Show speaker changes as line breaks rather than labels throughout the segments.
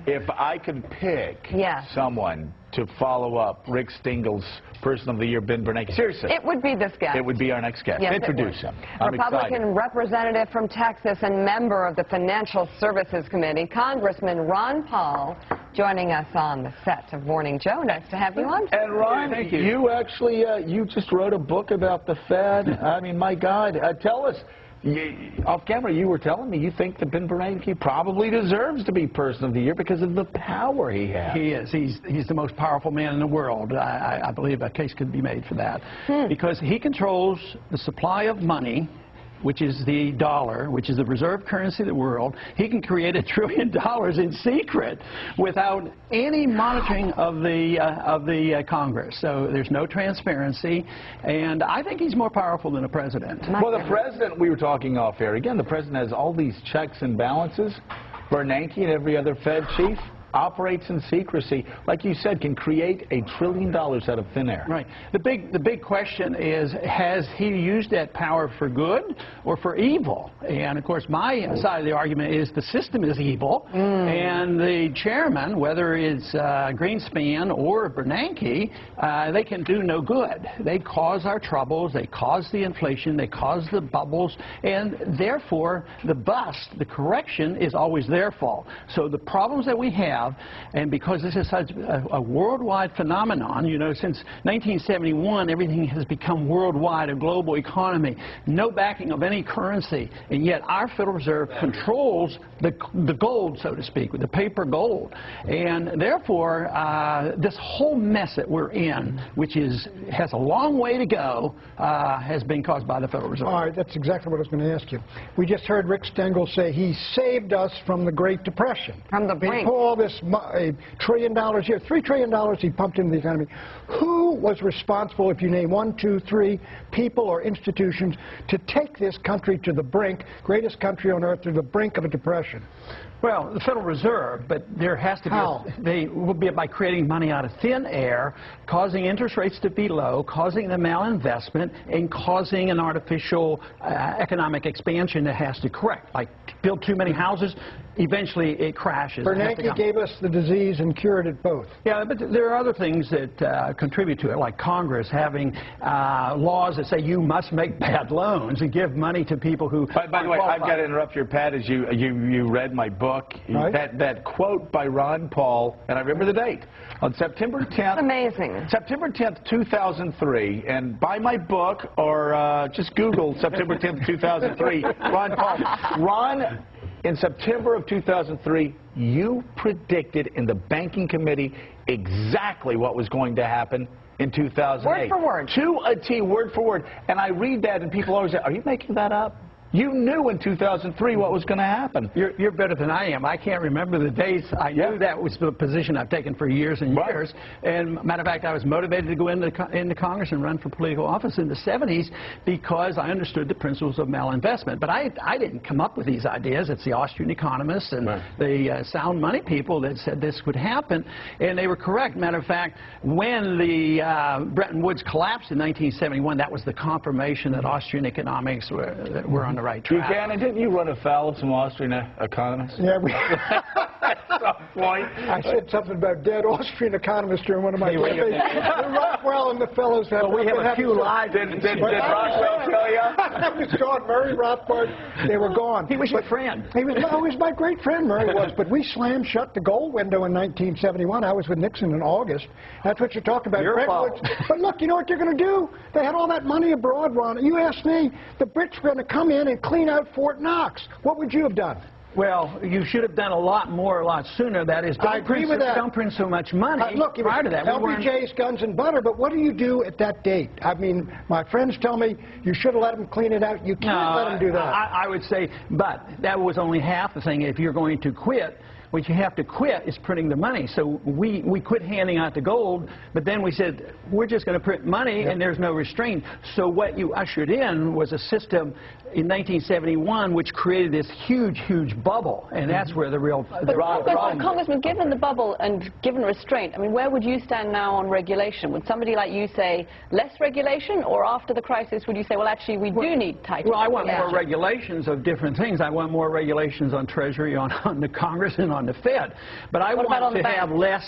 If I could pick
Yes.
someone to follow up Rick Stengel's Person of the Year, Ben Bernanke, seriously,
It would be this guy.
it would be our next guest.
Yes,
Introduce him. I'm
Republican
excited.
representative from Texas and member of the Financial Services Committee, Congressman Ron Paul, joining us on the set of Morning Joe. Nice to have you on.
And Ron,
Thank you.
you actually, you just wrote a book about the Fed. I mean, my God, tell us. Off camera, you were telling me you think that Ben Bernanke probably deserves to be Person of the Year because of the power he has.
He is. He's the most powerful man in the world. I believe a case could be made for that. Because he controls the supply of money, which is the dollar, which is the reserve currency of the world. He can create $1 trillion in secret without any monitoring of the Congress. So there's no transparency, and I think he's more powerful than the president.
Well, the president, we were talking off air, again, the president has all these checks and balances. Bernanke and every other Fed chief operates in secrecy, like you said, can create $1 trillion out of thin air.
Right. The big question is, has he used that power for good or for evil? And of course, my side of the argument is the system is evil, and the chairman, whether it's Greenspan or Bernanke, they can do no good. They cause our troubles, they cause the inflation, they cause the bubbles, and therefore the bust, the correction, is always their fault. So the problems that we have, and because this is such a worldwide phenomenon, you know, since 1971, everything has become worldwide, a global economy, no backing of any currency, and yet our Federal Reserve controls the gold, so to speak, with the paper gold. And therefore, this whole mess that we're in, which has a long way to go, has been caused by the Federal Reserve.
All right, that's exactly what I was going to ask you. We just heard Rick Stengel say he saved us from the Great Depression.
From the brink.
All this $1 trillion a year, $3 trillion he pumped into the economy. Who was responsible, if you name 1, 2, 3 people or institutions, to take this country to the brink, greatest country on earth, to the brink of a depression?
Well, the Federal Reserve, but there has to be.
How?
They will be by creating money out of thin air, causing interest rates to be low, causing the malinvestment, and causing an artificial economic expansion that has to correct. Like build too many houses, eventually it crashes.
Bernanke gave us the disease and cured it both.
Yeah, but there are other things that contribute to it, like Congress having laws that say you must make bad loans and give money to people who.
By the way, I've got to interrupt your Pat as you read my book.
Right.
That quote by Ron Paul, and I remember the date, on September 10th.
Amazing.
September 10th, 2003, and buy my book or just Google September 10th, 2003, Ron Paul. Ron, in September of 2003, you predicted in the banking committee exactly what was going to happen in 2008.
Word for word.
To a T, word for word. And I read that, and people always say, are you making that up? You knew in 2003 what was going to happen.
You're better than I am. I can't remember the dates. I knew that was the position I've taken for years and years. And matter of fact, I was motivated to go into Congress and run for political office in the 70s because I understood the principles of malinvestment. But I didn't come up with these ideas. It's the Austrian economists and the sound money people that said this would happen, and they were correct. Matter of fact, when the Bretton Woods collapsed in 1971, that was the confirmation that Austrian economics were on the right track.
Buchanan, didn't you run afoul of some Austrian economists?
Yeah,
At some point.
I said something about dead Austrian economists during one of my debates. Rockwell and the fellows have.
Well, we have a few live.
Did Rockwell tell you?
That was gone. Murray Rothbard, they were gone.
He was your friend.
He was my great friend, Murray was. But we slammed shut the gold window in 1971. I was with Nixon in August. That's what you're talking about.
Your fault.
But look, you know what they're going to do? They had all that money abroad, Ron. You asked me, the Brits were going to come in and clean out Fort Knox. What would you have done?
Well, you should have done a lot more, a lot sooner. That is,
I agree with that.
Don't print so much money.
Look,
prior to that,
LBJ's guns and butter, but what do you do at that date? I mean, my friends tell me you should have let them clean it out. You can't let them do that.
I would say, but that was only half the thing. If you're going to quit, what you have to quit is printing the money. So we quit handing out the gold, but then we said, we're just going to print money, and there's no restraint. So what you ushered in was a system in 1971, which created this huge, huge bubble, and that's where the real
But Congressman, given the bubble and given restraint, I mean, where would you stand now on regulation? Would somebody like you say less regulation, or after the crisis would you say, well, actually, we do need tighter
Well, I want
regulation?
more regulations of different things. I want more regulations on Treasury, on the Congress, and on the Fed. But I want to have less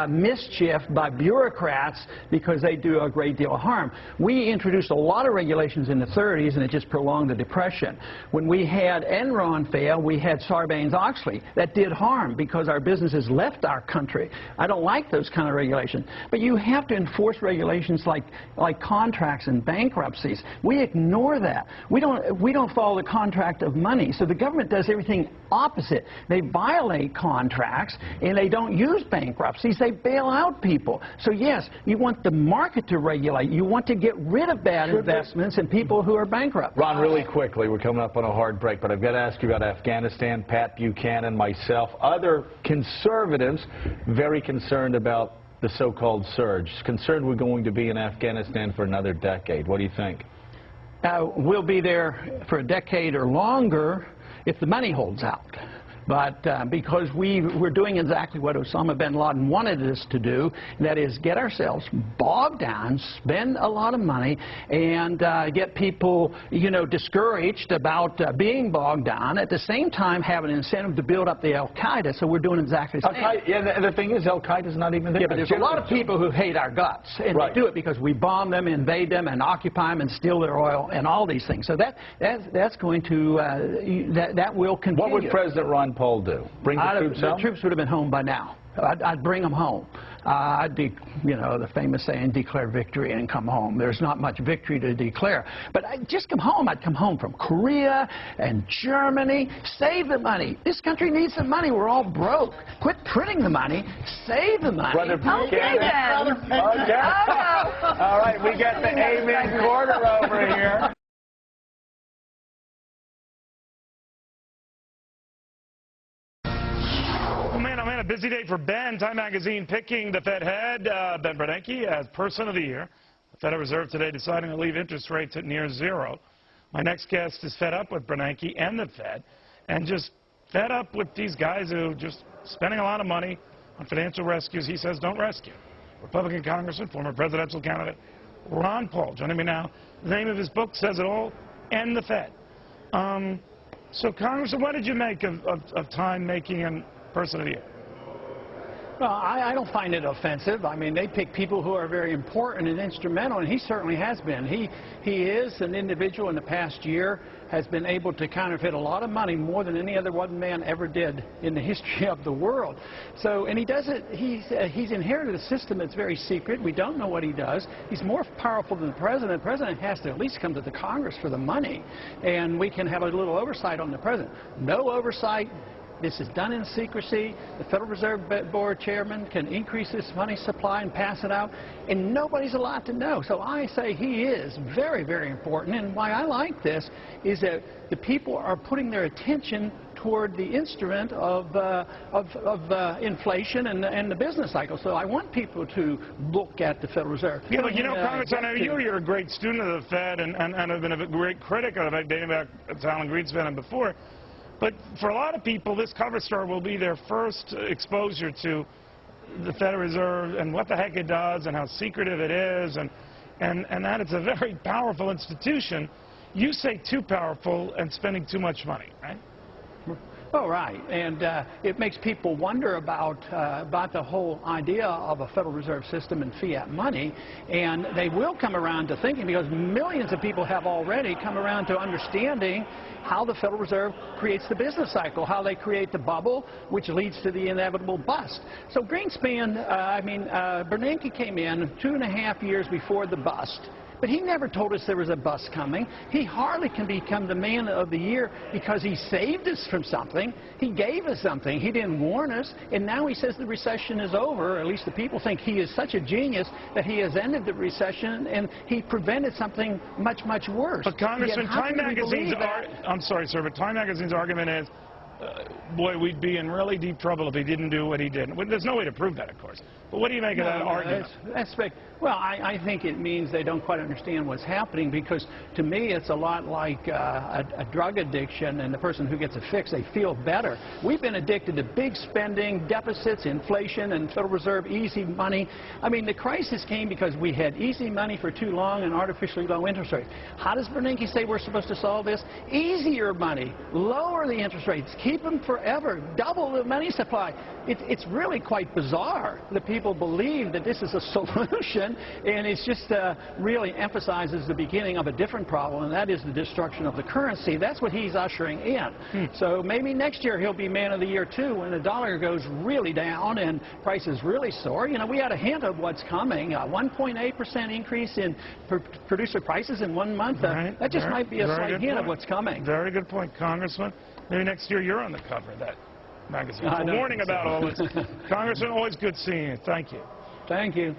mischief by bureaucrats because they do a great deal of harm. We introduced a lot of regulations in the 30s, and it just prolonged the Depression. When we had Enron fail, we had Sarbanes-Oxley. That did harm because our businesses left our country. I don't like those kind of regulations. But you have to enforce regulations like contracts and bankruptcies. We ignore that. We don't follow the contract of money. So the government does everything opposite. They violate contracts, and they don't use bankruptcies. They bail out people. So yes, you want the market to regulate. You want to get rid of bad investments and people who are bankrupt.
Ron, really quickly, we're coming up on a hard break, but I've got to ask you about Afghanistan. Pat Buchanan, myself, other conservatives very concerned about the so-called surge. Concerned we're going to be in Afghanistan for another decade. What do you think?
We'll be there for a decade or longer if the money holds out. But because we're doing exactly what Osama bin Laden wanted us to do, and that is get ourselves bogged down, spend a lot of money, and get people, you know, discouraged about being bogged down. At the same time, have an incentive to build up the Al-Qaeda. So we're doing exactly the same.
Yeah, the thing is, Al-Qaeda's not even there.
Yeah, but there's a lot of people who hate our guts, and they do it because we bomb them, invade them, and occupy them, and steal their oil, and all these things. So that's going to that will continue.
What would President Ron Paul do? Bring the troops home?
The troops would have been home by now. I'd bring them home. You know, the famous saying, declare victory and come home. There's not much victory to declare. But I'd just come home. I'd come home from Korea and Germany. Save the money. This country needs some money. We're all broke. Quit printing the money. Save the money.
Brother Buchanan.
Okay, then.
Okay. All right, we got the amen quarter over here.
A busy day for Ben. Time Magazine picking the Fed head, Ben Bernanke, as Person of the Year. The Federal Reserve today deciding to leave interest rates at near zero. My next guest is fed up with Bernanke and the Fed, and just fed up with these guys who just spending a lot of money on financial rescues he says don't rescue. Republican Congressman, former presidential candidate Ron Paul joining me now. The name of his book says it all, End the Fed. So, Congressman, what did you make of Time making him Person of the Year?
Well, I don't find it offensive. I mean, they pick people who are very important and instrumental, and he certainly has been. He is an individual in the past year, has been able to counterfeit a lot of money, more than any other one man ever did in the history of the world. So, and he does it, he's inherited a system that's very secret. We don't know what he does. He's more powerful than the president. The president has to at least come to the Congress for the money, and we can have a little oversight on the president. No oversight. This is done in secrecy. The Federal Reserve Board chairman can increase this money supply and pass it out, and nobody's allowed to know. So I say he is very, very important. And why I like this is that the people are putting their attention toward the instrument of inflation and the business cycle. So I want people to look at the Federal Reserve.
Yeah, but you know, Congressman, I know you're a great student of the Fed and have been a great critic of it, dating back to Alan Greenspan and before. But for a lot of people, this cover story will be their first exposure to the Federal Reserve and what the heck it does and how secretive it is and that it's a very powerful institution. You say too powerful and spending too much money, right?
Oh, right. And it makes people wonder about the whole idea of a Federal Reserve System and fiat money. And they will come around to thinking, because millions of people have already come around to understanding how the Federal Reserve creates the business cycle, how they create the bubble, which leads to the inevitable bust. So Greenspan, Bernanke came in 2.5 years before the bust. But he never told us there was a bust coming. He hardly can become the man of the year because he saved us from something. He gave us something. He didn't warn us. And now he says the recession is over. Or at least the people think he is such a genius that he has ended the recession and he prevented something much, much worse.
But Congressman, Time Magazine's I'm sorry, sir, but Time Magazine's argument is, boy, we'd be in really deep trouble if he didn't do what he did. Well, there's no way to prove that, of course. But what do you make of that argument?
Well, I think it means they don't quite understand what's happening, because to me it's a lot like a drug addiction, and the person who gets a fix, they feel better. We've been addicted to big spending, deficits, inflation, and Federal Reserve easy money. I mean, the crisis came because we had easy money for too long and artificially low interest rates. How does Bernanke say we're supposed to solve this? Easier money, lower the interest rates, keep them forever, double the money supply. It's really quite bizarre that people believe that this is a solution, and it just really emphasizes the beginning of a different problem, and that is the destruction of the currency. That's what he's ushering in. So maybe next year he'll be man of the year too, when the dollar goes really down and prices really soar. You know, we had a hint of what's coming, a 1.8% increase in producer prices in 1 month. That just might be a slight hint of what's coming.
Very good point, Congressman. Maybe next year you're on the cover of that magazine. Warning about all this. Congressman, always good seeing you. Thank you.
Thank you.